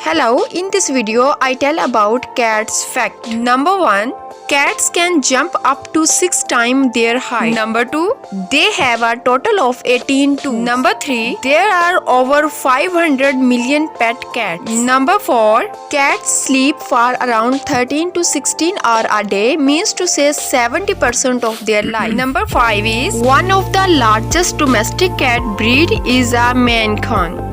Hello, in this video I tell about cats fact. Number 1. Cats can jump up to 6 times their height. Number 2. They have a total of 18 toes. Number 3. There are over 500 million pet cats. Number 4. Cats sleep for around 13 to 16 hours a day, means to say 70% of their life. Number 5 is one of the largest domestic cat breed is a Maine Coon.